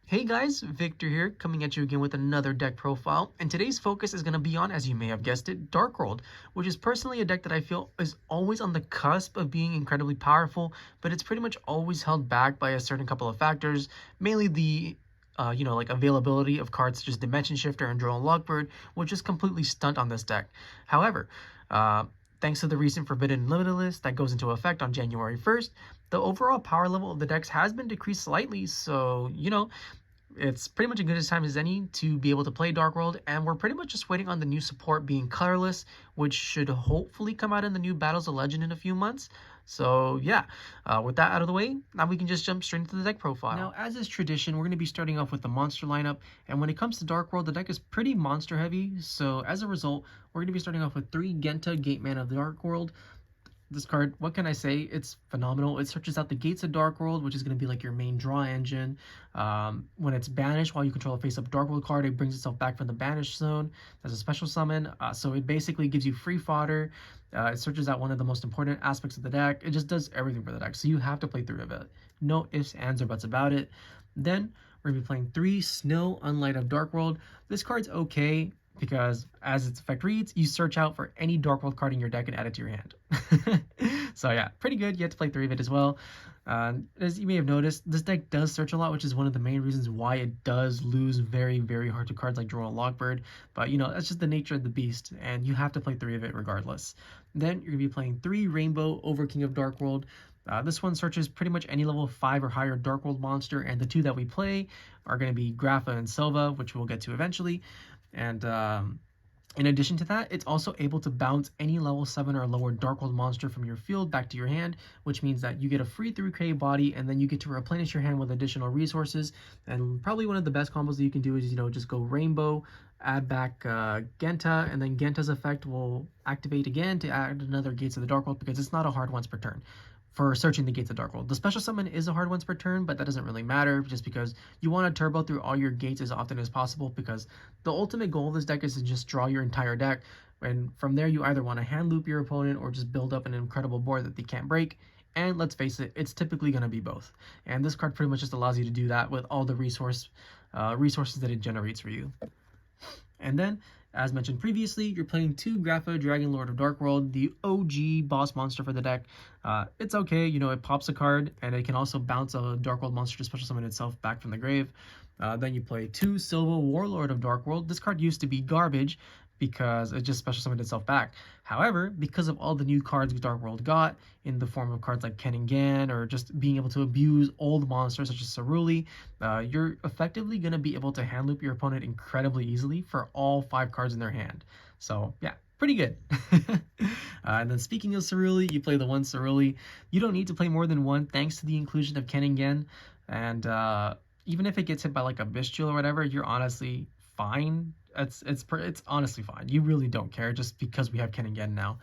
Hey guys, Victor here, coming at you again with another deck profile, and today's focus is going to be on, as you may have guessed it, Darkworld, which is personally a deck that I feel is always on the cusp of being incredibly powerful, but it's pretty much always held back by a certain couple of factors, mainly the like availability of cards such as Dimension Shifter and Drone Lockbird, which is completely stunt on this deck. However, thanks to the recent Forbidden Limitless that goes into effect on January 1st, the overall power level of the decks has been decreased slightly, so, it's pretty much as good a time as any to be able to play Darkworld, and we're pretty much just waiting on the new support being colorless, which should hopefully come out in the new Battles of Legend in a few months. So yeah, with that out of the way, now we can just jump straight into the deck profile. Now, as is tradition, we're going to be starting off with the monster lineup, and when it comes to Darkworld, the deck is pretty monster heavy, so as a result, we're going to be starting off with 3 Genta Gateman of the Darkworld. This card, what can I say? It's phenomenal. It searches out the Gates of Darkworld, which is going to be like your main draw engine. When it's banished while you control a face-up Darkworld card, it brings itself back from the banished zone as a special summon. So it basically gives you free fodder. It searches out one of the most important aspects of the deck. It just does everything for the deck, so you have to play through of it. No ifs, ands, or buts about it. Then we're going to be playing 3 Snoww, Unlight of Darkworld. This card's okay, because as its effect reads, you search out for any Darkworld card in your deck and add it to your hand. So yeah, pretty good. You have to play 3 of it as well. As you may have noticed, this deck does search a lot, which is one of the main reasons why it does lose very, very hard to cards like Drone Lockbird. But that's just the nature of the beast, and you have to play 3 of it regardless. Then you're going to be playing 3 Reign-beaux, Overking of Darkworld. This one searches pretty much any level 5 or higher Darkworld monster, and the 2 that we play are going to be Grapha and Sillva, which we'll get to eventually. And in addition to that, it's also able to bounce any level 7 or lower Darkworld monster from your field back to your hand, which means that you get a free 3K body, and then you get to replenish your hand with additional resources. And probably one of the best combos that you can do is, just go Reign-beaux, add back Genta, and then Genta's effect will activate again to add another Gates of the Darkworld, because it's not a hard once per turn for searching the Gates of Darkworld. The special summon is a hard once per turn, but that doesn't really matter, just because you want to turbo through all your gates as often as possible, because the ultimate goal of this deck is to just draw your entire deck, and from there you either want to hand loop your opponent or just build up an incredible board that they can't break. And let's face it, it's typically going to be both, and this card pretty much just allows you to do that with all the resources that it generates for you. And then, as mentioned previously, you're playing 2 Grapha, Lord of Darkworld, the OG boss monster for the deck. It's okay, it pops a card, and it can also bounce a Darkworld monster to special summon itself back from the grave. Then you play 2 Sillva, Warlord of Darkworld. This card used to be garbage, because it just special summoned itself back. However, because of all the new cards Darkworld got, in the form of cards like Ken and Gan, or just being able to abuse old monsters such as Ceruli, you're effectively going to be able to hand loop your opponent incredibly easily for all 5 cards in their hand. So yeah, pretty good. And then speaking of Ceruli, you play the 1 Ceruli. You don't need to play more than 1 thanks to the inclusion of Ken and Gan. And even if it gets hit by like a Bestial or whatever, you're honestly fine. It's honestly fine. You really don't care, just because we have Ken again now.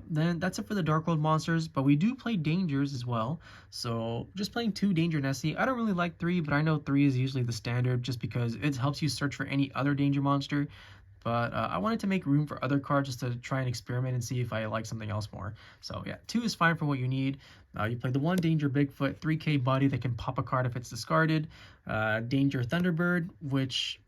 Then that's it for the Darkworld monsters, but we do play dangers as well. So just playing 2 danger Nessie. I don't really like 3, but I know 3 is usually the standard, just because it helps you search for any other danger monster. But I wanted to make room for other cards just to try and experiment and see if I like something else more. So yeah, 2 is fine for what you need. You play the 1 Danger Bigfoot, 3K body that can pop a card if it's discarded. Danger Thunderbird, which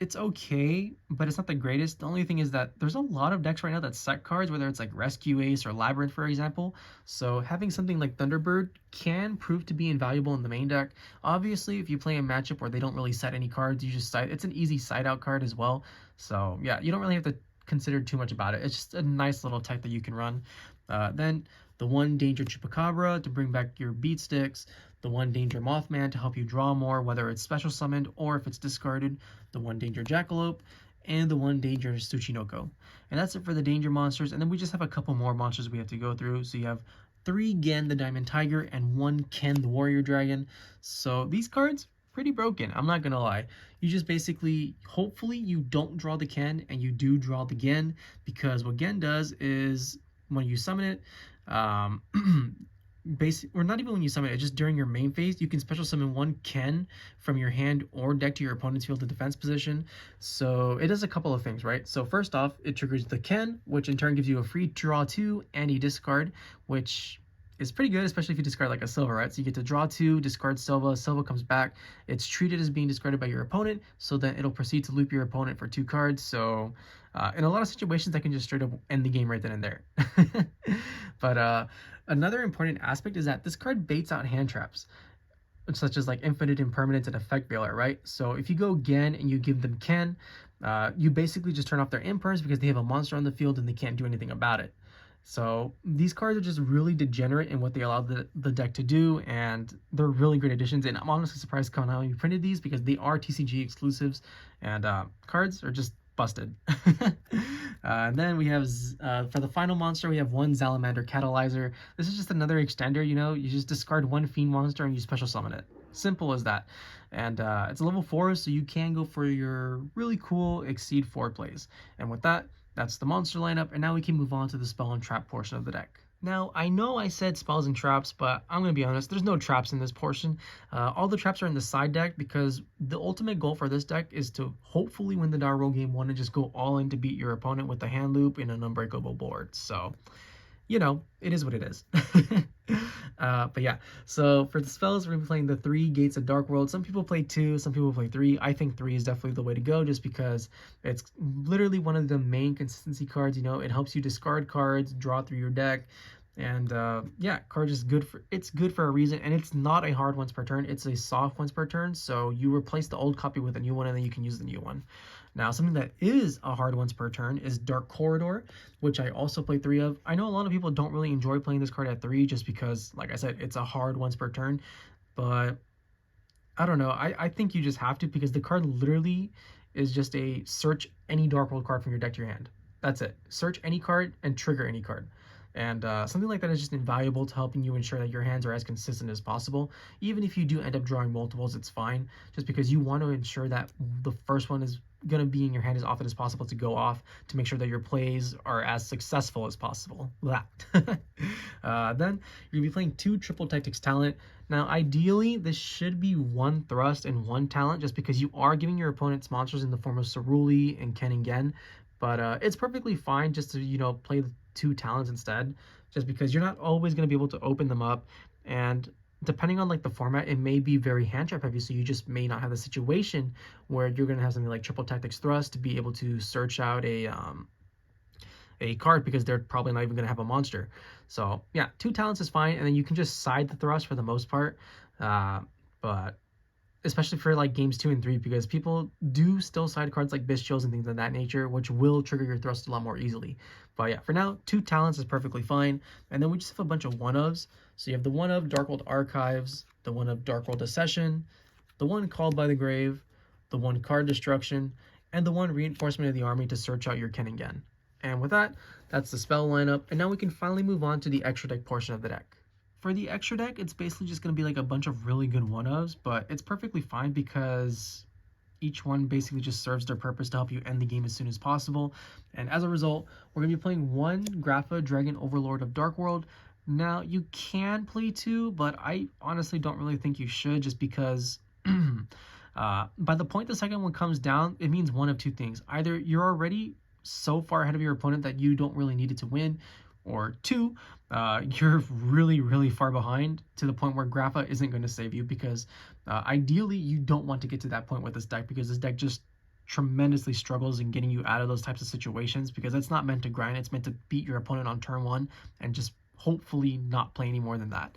it's okay, but it's not the greatest. The only thing is that there's a lot of decks right now that set cards, whether it's like Rescue Ace or Labyrinth, for example. So having something like Thunderbird can prove to be invaluable in the main deck. Obviously, if you play a matchup where they don't really set any cards, you just it's an easy side out card as well. So yeah, you don't really have to consider too much about it. It's just a nice little tech that you can run. Then the 1 Danger Chupacabra to bring back your beat sticks, the 1 Danger Mothman to help you draw more, whether it's special summoned or if it's discarded, the 1 Danger Jackalope, and the 1 Danger Suchinoko. And that's it for the danger monsters, and then we just have a couple more monsters we have to go through. So you have 3 Gen the Diamond Tiger and 1 Ken the Warrior Dragon. So these cards, pretty broken, I'm not gonna lie. You just basically, hopefully you don't draw the Ken and you do draw the Gen, because what Gen does is when you summon it, or not even when you summon it, just during your main phase, you can special summon 1 Ken from your hand or deck to your opponent's field to defense position. So it does a couple of things, right? So first off, it triggers the Ken, which in turn gives you a free draw 2 and a discard, which is pretty good, especially if you discard like a Sillva, right? So you get to draw 2, discard Sillva, Sillva comes back. It's treated as being discarded by your opponent, so then it'll proceed to loop your opponent for 2 cards. So in a lot of situations, I can just straight up end the game right then and there. But another important aspect is that this card baits out hand traps, such as like Infinite Impermanence and Effect Veiler, right? So if you go Gen and you give them Ken, you basically just turn off their imperms because they have a monster on the field and they can't do anything about it. So these cards are just really degenerate in what they allow the deck to do, and they're really great additions. And I'm honestly surprised Konami printed these because they are TCG exclusives, and cards are just busted. And then we have, for the final monster, we have one Salamander Catalyzer. This is just another extender, you know, you just discard one Fiend monster and you special summon it. Simple as that. And it's a level 4, so you can go for your really cool Exceed 4 plays. And with that, that's the monster lineup, and now we can move on to the spell and trap portion of the deck. Now, I know I said spells and traps, but I'm going to be honest, there's no traps in this portion. All the traps are in the side deck because the ultimate goal for this deck is to hopefully win the Darkworld game 1 and just go all in to beat your opponent with the hand loop in an unbreakable board. So, you know, it is what it is. But yeah, so for the spells, we're going to be playing the 3 Gates of Darkworld. Some people play 2, some people play 3. I think 3 is definitely the way to go just because it's literally one of the main consistency cards. You know, it helps you discard cards, draw through your deck. And yeah, card is good for a reason, and it's not a hard once per turn, it's a soft once per turn. So you replace the old copy with a new one and then you can use the new one. Now, something that is a hard once per turn is Dark Corridor, which I also play 3 of. I know a lot of people don't really enjoy playing this card at 3 just because, like I said, it's a hard once per turn. But I don't know. I think you just have to, because the card literally is just a search any Darkworld card from your deck to your hand. That's it. Search any card and trigger any card. And something like that is just invaluable to helping you ensure that your hands are as consistent as possible. Even if you do end up drawing multiples, it's fine, just because you want to ensure that the first one is going to be in your hand as often as possible to go off, to make sure that your plays are as successful as possible. Then you're going to be playing 2 Triple Tactics Talent. Now, ideally, this should be 1 Thrust and 1 Talent, just because you are giving your opponent's monsters in the form of Ceruli and Ken and Gen. But it's perfectly fine just to, you know, play the 2 talents instead, just because you're not always going to be able to open them up, and depending on like the format, it may be very hand trap heavy, so you just may not have the situation where you're going to have something like Triple Tactics Thrust to be able to search out a card, because they're probably not even going to have a monster. So yeah, 2 talents is fine, and then you can just side the Thrust for the most part, but especially for like games 2 and 3, because people do still side cards like Bestials and things of that nature, which will trigger your Thrust a lot more easily. But yeah, for now, 2 talents is perfectly fine. And then we just have a bunch of 1-ofs. So you have the 1-of Darkworld Archives, the 1-of Darkworld Accession, the 1 Called by the Grave, the 1 Card Destruction, and the 1 Reinforcement of the Army to search out your Ken and Gen. And with that, that's the spell lineup. And now we can finally move on to the extra deck portion of the deck. For the extra deck, it's basically just going to be like a bunch of really good 1-ofs, but it's perfectly fine because each one basically just serves their purpose to help you end the game as soon as possible. And as a result, we're going to be playing 1 Grapha Dragon Overlord of Darkworld. Now, you can play 2, but I honestly don't really think you should, just because by the point the second one comes down, it means one of 2 things. Either you're already so far ahead of your opponent that you don't really need it to win, or 2, you're really, really far behind to the point where Grapha isn't going to save you, because ideally you don't want to get to that point with this deck, because this deck just tremendously struggles in getting you out of those types of situations, because it's not meant to grind, it's meant to beat your opponent on turn 1 and just hopefully not play any more than that.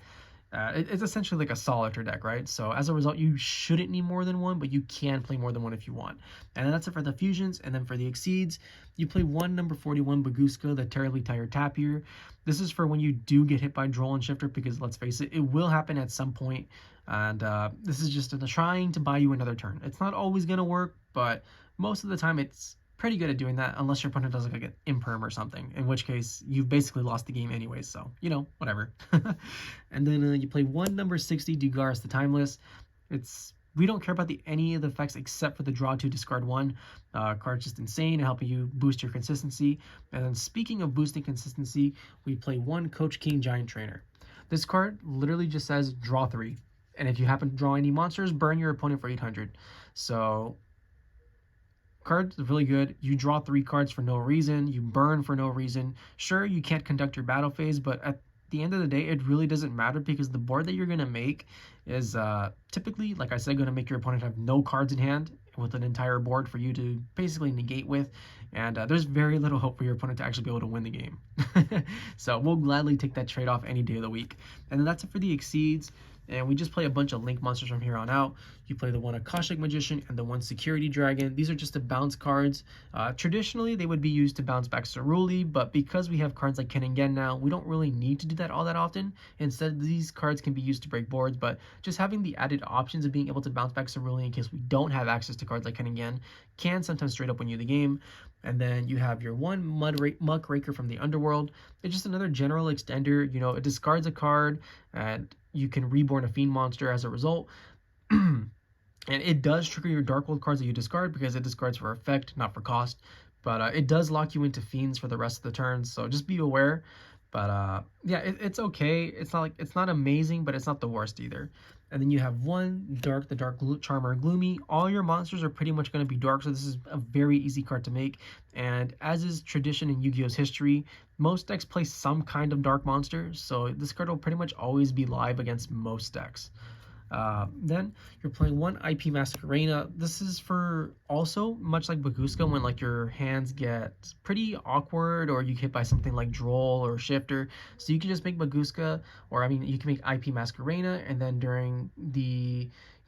It's essentially like a solitaire deck, right? So as a result, you shouldn't need more than 1, but you can play more than 1 if you want. And then that's it for the fusions. And then for the exceeds, you play 1 number 41 Bagooska, the Terribly Tired Tapir. This is for when you do get hit by Droll and Shifter, because let's face it, it will happen at some point. And this is just trying to buy you another turn. It's not always going to work, but most of the time it's pretty good at doing that, unless your opponent does like an imperm or something, in which case you've basically lost the game anyways, so you know, whatever. And then you play 1 number 60 Dugares the Timeless. We don't care about any of the effects except for the draw 2 discard 1. Card's just insane and helping you boost your consistency. And then speaking of boosting consistency, we play 1 Coach King Giantrainer. This card literally just says draw 3, and if you happen to draw any monsters, burn your opponent for 800. So card is really good. You draw 3 cards for no reason, you burn for no reason. Sure, you can't conduct your battle phase, but at the end of the day, it really doesn't matter because the board that you're going to make is typically, like I said, going to make your opponent have no cards in hand with an entire board for you to basically negate with. And there's very little hope for your opponent to actually be able to win the game. So we'll gladly take that trade-off any day of the week. And then that's it for the Exceeds. And we just play a bunch of Link monsters from here on out. You play the one Akashic Magician and the one Security Dragon. These are just the bounce cards. Traditionally, they would be used to bounce back Ceruli, but because we have cards like Kenningen now, we don't really need to do that all that often. Instead, these cards can be used to break boards, but just having the added options of being able to bounce back Ceruli in case we don't have access to cards like Kenningen can sometimes straight up win you the game. And then you have your one Muck Raker from the Underworld. It's just another general extender. You know, it discards a card, and you can reborn a Fiend monster as a result. And it does trigger your Darkworld cards that you discard because it discards for effect, not for cost. But it does lock you into Fiends for the rest of the turns, so just be aware. But yeah, it's okay. It's not amazing, but it's not the worst either. And then you have one the Dark Charmer Gloomy. All your monsters are pretty much going to be dark, so this is a very easy card to make. And as is tradition in Yu-Gi-Oh's history, most decks play some kind of dark monster, so this card will pretty much always be live against most decks. Then you're playing one IP Masquerena. This is for also much like Bagooska when like your hands get pretty awkward or you get hit by something like Droll or Shifter. So you can just make Bagooska, or I mean you can make IP Masquerena, and then during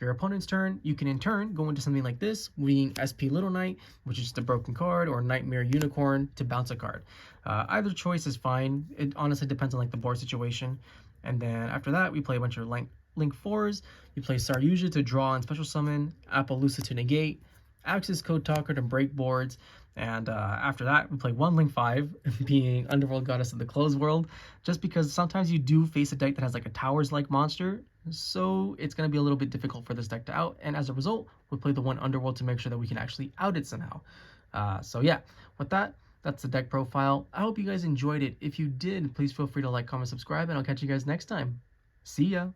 your opponent's turn, you can in turn go into something like this, being SP Little Knight, which is just a broken card, or Nightmare Unicorn to bounce a card. Either choice is fine. It honestly depends on like the board situation. And then after that, we play a bunch of Link 4s. You play Saryuja to draw and special summon, Appaloosa to negate, Axis Code Talker to break boards, and after that we play one Link 5, being Underworld Goddess of the Closed World, just because sometimes you do face a deck that has like a Towers-like monster, so it's going to be a little bit difficult for this deck to out, and as a result, we play the one Underworld to make sure that we can actually out it somehow. So yeah, with that, that's the deck profile. I hope you guys enjoyed it. If you did, please feel free to like, comment, subscribe, and I'll catch you guys next time. See ya!